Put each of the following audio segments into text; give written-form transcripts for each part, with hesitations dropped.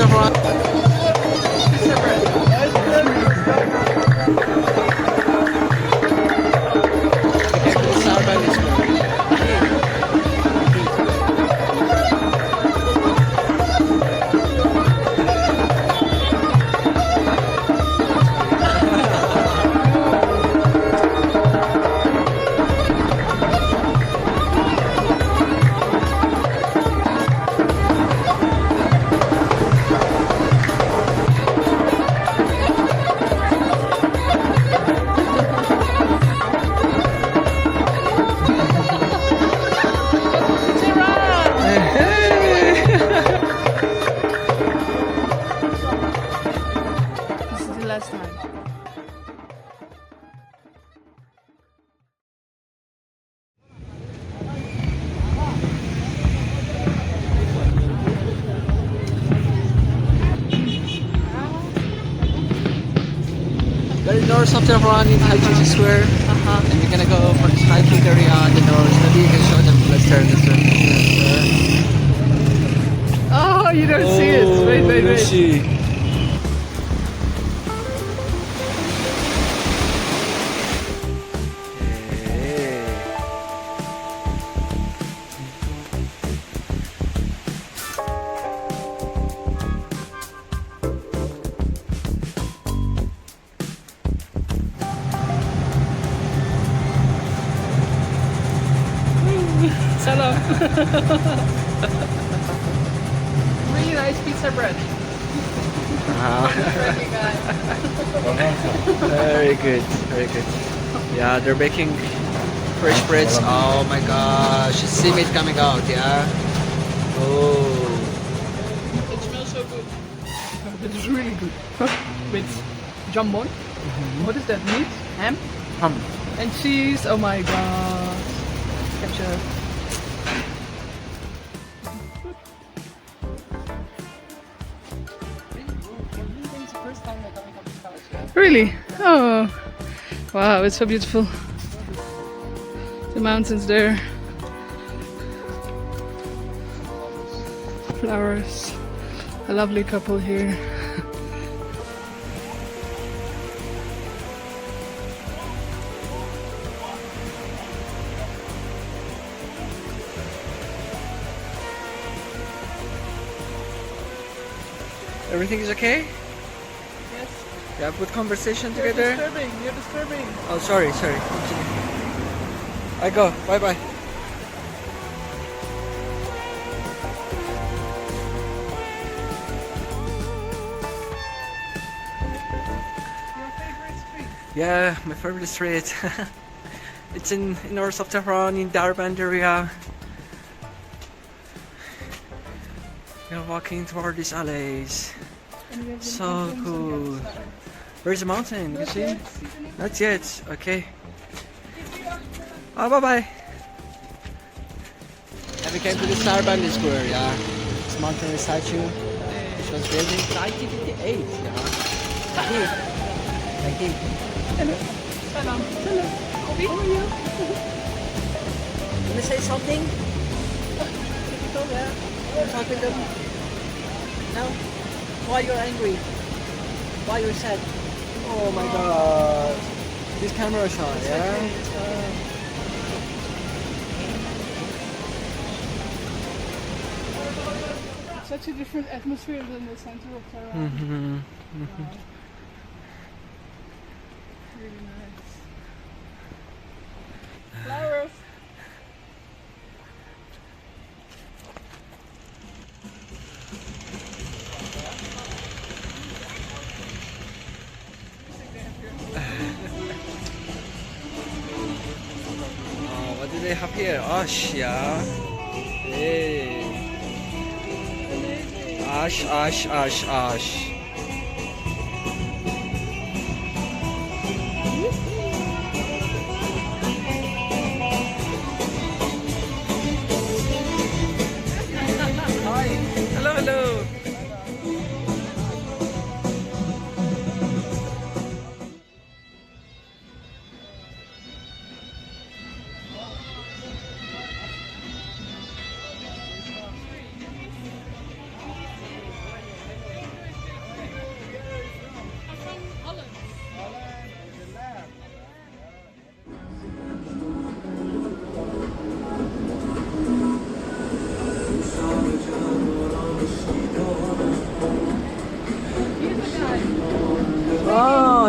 Tehran. Darband is North Tehran in Tajrish Square, and we're gonna go for this hiking area on the north. Maybe you can show them. Let's turn. Oh, you don't see it. Wait. See. Salam. Really nice pizza bread. Very good. Yeah, they're baking fresh breads. Oh my gosh, see meat coming out, yeah? Oh. It smells so good. It is really good. With jambon. What is that? Meat? Ham? And cheese. Oh my god. Ketchup. Really? Oh, wow, it's so beautiful. The mountains there. Flowers. A lovely couple here. Everything is okay? Yes. You have good conversation You're together? You're disturbing. Oh, sorry. Continue. I go. Bye. Your favorite street? Yeah, my favorite street. It's in North Tehran, in Darband area. We're walking toward these alleys. So cool. Where's the mountain? You see? Not yet. Okay. Oh, bye. And we came to the Darband Square, yeah. This mountain statue, which was built in 1958, yeah. Thank you. Hello. Salam. Hello. How are you? Can you say something? Talk with them. No? Why you're angry? Why you're sad? Oh my god. This camera shot, yeah? Such a different atmosphere than the center of Tehran. Wow. Really nice. Flowers. What do they have here? Ash, yeah. Hey. Ash. Hi. Hello.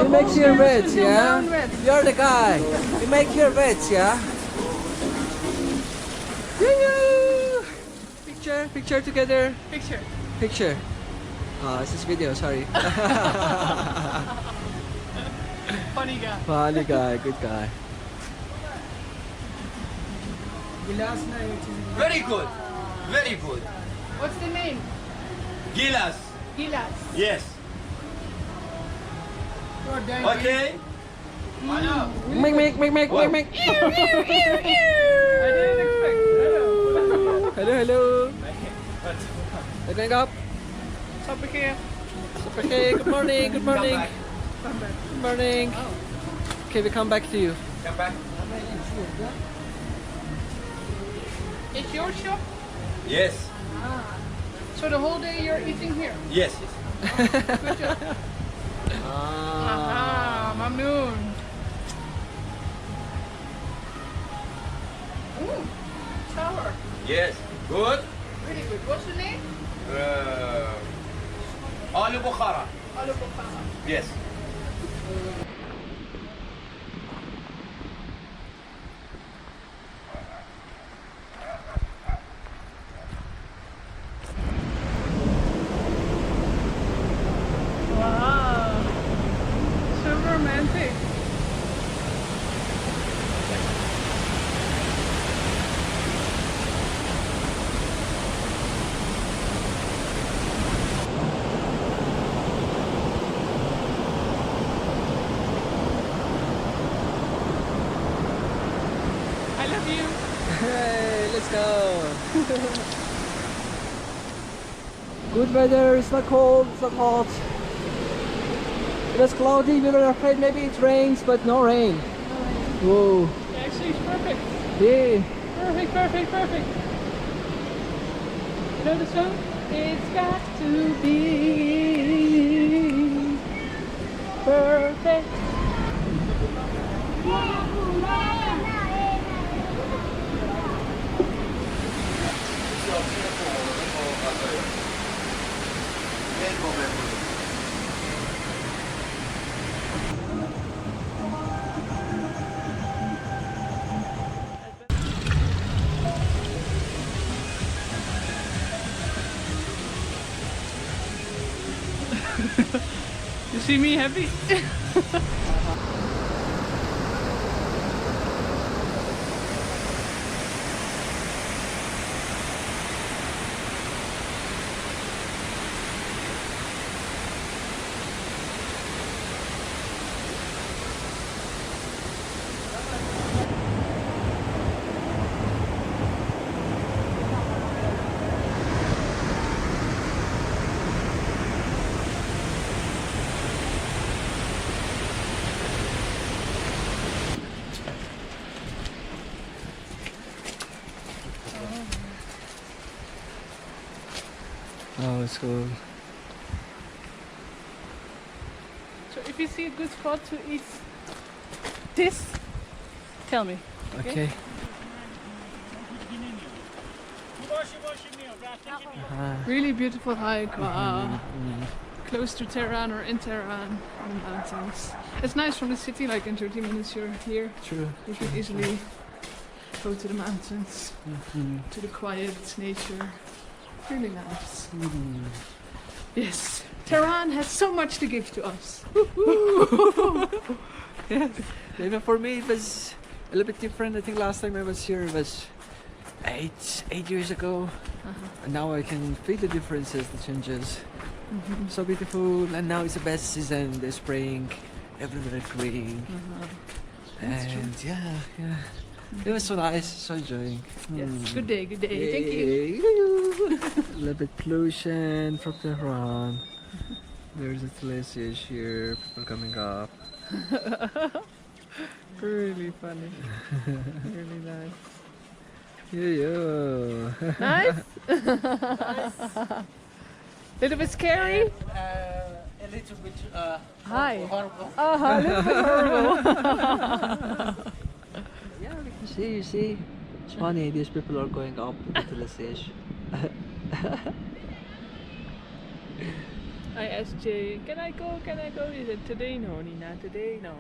You make your beds, Until yeah? down red. You're the guy. You make your beds, yeah? Yoo-yoo! Picture together. Picture. Picture. Oh, it's this video, sorry. Funny guy. Funny guy, good guy. Very good. Very good. What's the name? Gilas. Gilas. Yes. Okay. Make. I didn't expect. Hello. They're going up. Stop here. Okay, good morning. Come back. Good morning. Okay, we come back to you. Come back. It's your shop? Yes. So the whole day you're eating here? Yes. Good job. Aha, mamnoon. Ooh, shower. Yes. Good. Really good. What's the name? Alu Bukhara. Alu Bukhara. Yes. Wow. So romantic. I love you. Hey, let's go. Good weather, it's not cold, it's not hot. It was cloudy, we were afraid maybe it rains, but no rain. Whoa. Actually, it's perfect. Yeah. Perfect. You know the song? It's got to be perfect. You see me happy? Oh, it's cool. So if you see a good spot to eat this, tell me. Okay. Really beautiful hike. Close to Tehran or in Tehran on the mountains. It's nice from the city, like in 30 minutes you're here. True. You could easily go to the mountains, to the quiet nature. Really nice. Yes, Tehran has so much to give to us. Yeah. Even for me it was a little bit different. I think last time I was here it was 8 years ago. And now I can feel the differences, the changes. So beautiful, and now it's the best season, the spring, everywhere green. And yeah. It was so nice, so enjoying. Yes, good day. Thank you. you. A little bit pollution from Tehran. There's a glaciers here, people coming up. Really funny. Really nice. Yeah. Nice? Little bit scary? A little bit Hi. horrible. A little bit horrible. Yeah, we can you see. It's funny, these people are going up to the glaciers. I asked Jey, can I go? Can I go? He said, today no, Nina, today no.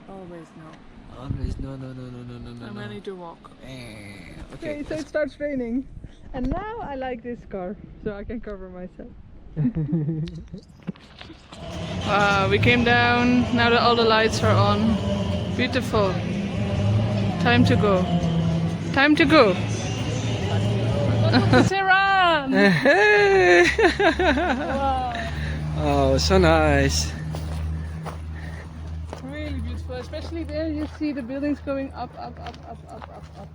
Always no. Always no, no, no, no, no, no, no. I'm ready to walk. Okay. So it starts raining. And now I like this car, so I can cover myself. We came down, now that all the lights are on. Beautiful. Time to go. Time to go. Tehran! Wow. Oh, so nice. Really beautiful, especially there you see the buildings going up, up, up, up, up, up, up.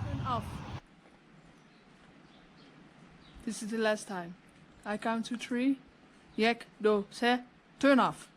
Turn off. This is the last time. I count to 3. Yek, do, se, turn off.